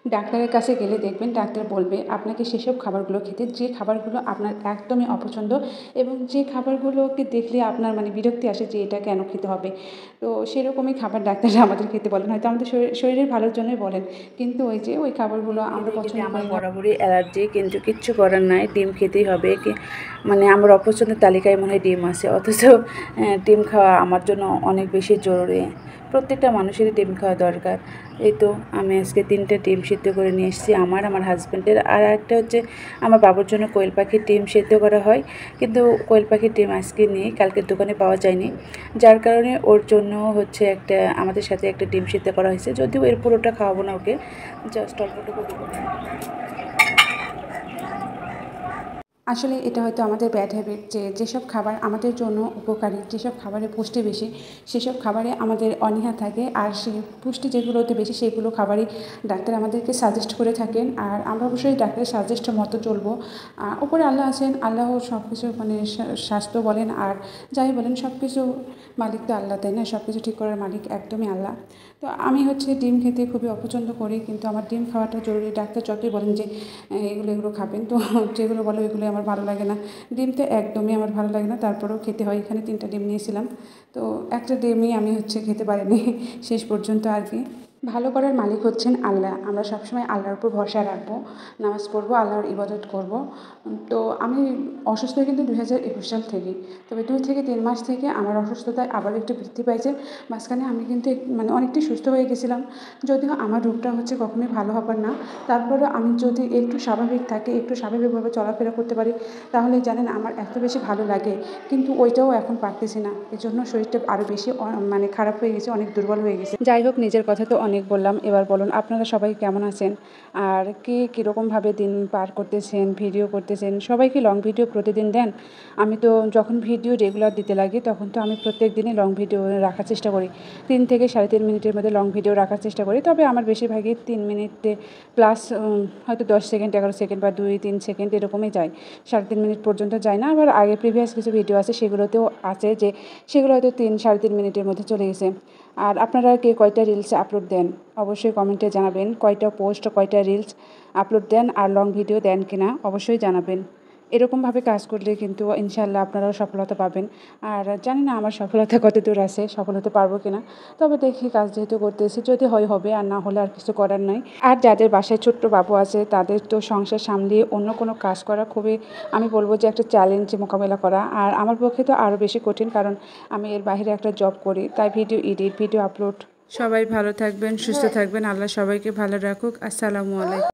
ডাক্তারের কাছে গেলে দেখবেন ডাক্তার বলবে আপনাকে সেসব খাবারগুলো খেতে যে খাবারগুলো আপনার একদমই অপছন্দ এবং যে খাবারগুলোকে দেখলে আপনার মানে বিরক্তি আসে যে এটা কেন খেতে হবে। তো সেরকমই খাবার ডাক্তাররা আমাদের খেতে বলেন, হয়তো আমাদের শরীরের ভালোর জন্যই বলেন, কিন্তু ওই যে ওই খাবারগুলো আমরা পছন্দ আমার করি না। বরাবরই অ্যালার্জি, কিন্তু কিচ্ছু করার নাই, ডিম খেতেই হবে। কি মানে আমার অপছন্দের তালিকায় মনে হয় ডিম আছে, অথচ ডিম খাওয়া আমার জন্য অনেক বেশি জরুরি। প্রত্যেকটা মানুষেরই ডিম খাওয়া দরকার। এই তো আমি আজকে 3টে ডিম সিদ্ধ করে নিয়ে এসেছি, আমার হাজব্যান্ডের। আর একটা হচ্ছে আমার বাবুর জন্য কোয়েল পাখির ডিম সিদ্ধ করা হয়, কিন্তু কোয়েল পাখির ডিম আজকে নেই, কালকের দোকানে পাওয়া যায়নি, যার কারণে ওর জন্য হচ্ছে আমাদের সাথে একটা ডিম সিদ্ধ করা হয়েছে। যদিও এর পুরোটা খাওয়াবো না ওকে, জাস্ট অল্পটুকু দেবো। আসলে এটা হয়তো আমাদের ব্যাড হ্যাবিট যে যেসব খাবার আমাদের জন্য উপকারী, যেসব খাবারে পুষ্টি বেশি, সেসব খাবারে আমাদের অনীহা থাকে। আর সেই পুষ্টি যেগুলোতে বেশি সেগুলো খাবারই ডাক্তার আমাদেরকে সাজেস্ট করে থাকেন। আর আমরা অবশ্যই ডাক্তারের সাজেস্ট মতো চলবো। উপরে আল্লাহ আছেন, আল্লাহ সব কিছু মানে স্বাস্থ্য বলেন আর যাই বলেন সব কিছু মালিক তো আল্লাহ, তাই না? সব কিছু ঠিক করার মালিক একদমই আল্লাহ। তো আমি হচ্ছে ডিম খেতে খুবই অপছন্দ করি, কিন্তু আমার ডিম খাওয়াটা জরুরি। ডাক্তার যতই বলেন যে এগুলো খাবেন, তো যেগুলো বলে ওইগুলো আমার ভালো লাগে না। ডিম তো একদমই আমার ভালো লাগে না, তারপরেও খেতে হয়। এখানে 3টা ডিম নিয়েছিলাম, তো একটা ডিমই আমি খেতে পারিনি শেষ পর্যন্ত আর কি। ভালো করার মালিক হচ্ছেন আল্লাহ। আমরা সবসময় আল্লাহর উপর ভরসা রাখবো, নামাজ পড়বো, আল্লাহর ইবাদত করব। তো আমি অসুস্থ কিন্তু 2021 সাল থেকেই। তবে 2 থেকে 3 মাস থেকে আমার অসুস্থতায় আবার একটু বৃদ্ধি পাইছে। মাঝখানে আমি কিন্তু মানে অনেকটাই সুস্থ হয়ে গেছিলাম। যদিও আমার রোগটা কখনোই ভালো হবার না, তারপরেও আমি যদি একটু স্বাভাবিক থাকি, একটু স্বাভাবিকভাবে চলাফেরা করতে পারি, তাহলে জানেন আমার এত বেশি ভালো লাগে। কিন্তু ওইটাও এখন পারতেছি না, এজন্য শরীরটা আরও বেশি মানে খারাপ হয়ে গেছে, অনেক দুর্বল হয়ে গেছে। যাই হোক, নিজের কথা তো অনেক বললাম, এবার বলুন আপনারা সবাই কেমন আছেন আর কে কীরকমভাবে দিন পার করতেছেন, ভিডিও করতেছেন। সবাই কি লং ভিডিও প্রতিদিন দেন? আমি তো যখন ভিডিও রেগুলার দিতে লাগে তখন তো আমি প্রত্যেক দিনই লং ভিডিও রাখার চেষ্টা করি। 3 থেকে 3.5 মিনিটের মধ্যে লং ভিডিও রাখার চেষ্টা করি, তবে আমার বেশিরভাগই 3 মিনিটে প্লাস, হয়তো 10 সেকেন্ড, 11 সেকেন্ড বা 2-3 সেকেন্ড এরকমই যায়। 3.5 মিনিট পর্যন্ত যায় না। আবার আগে প্রিভিয়াস কিছু ভিডিও আছে, সেগুলোতেও আছে যে সেগুলো হয়তো 3-3.5 মিনিটের মধ্যে চলে গেছে। আর আপনারা কে কয়টা রিলস আপলোড দেন অবশ্যই কমেন্টে জানাবেন। কয়টা পোস্ট, কয়টা রিলস আপলোড দেন আর লং ভিডিও দেন কিনা অবশ্যই জানাবেন। এরকমভাবে কাজ করলে কিন্তু ইনশাআল্লাহ আপনারাও সফলতা পাবেন। আর জানি না আমার সফলতা কত দূর আছে, সফল হতে পারবো কিনা, তবে দেখি কাজ যেহেতু করতেছি, যদি হবে আর না হলে আর কিছু করার নাই। আর যাদের বাসায় ছোট্ট বাবু আছে তাদের তো সংসার সামলিয়ে অন্য কোনো কাজ করা খুবই, আমি বলবো যে একটা চ্যালেঞ্জ মোকাবেলা করা। আর আমার পক্ষে তো আরও বেশি কঠিন, কারণ আমি এর বাইরে একটা জব করি, তাই ভিডিও এডিট, ভিডিও আপলোড। সবাই ভালো থাকবেন, সুস্থ থাকবেন, আল্লাহ সবাইকে ভালো রাখুক। আসসালামু আলাইকুম।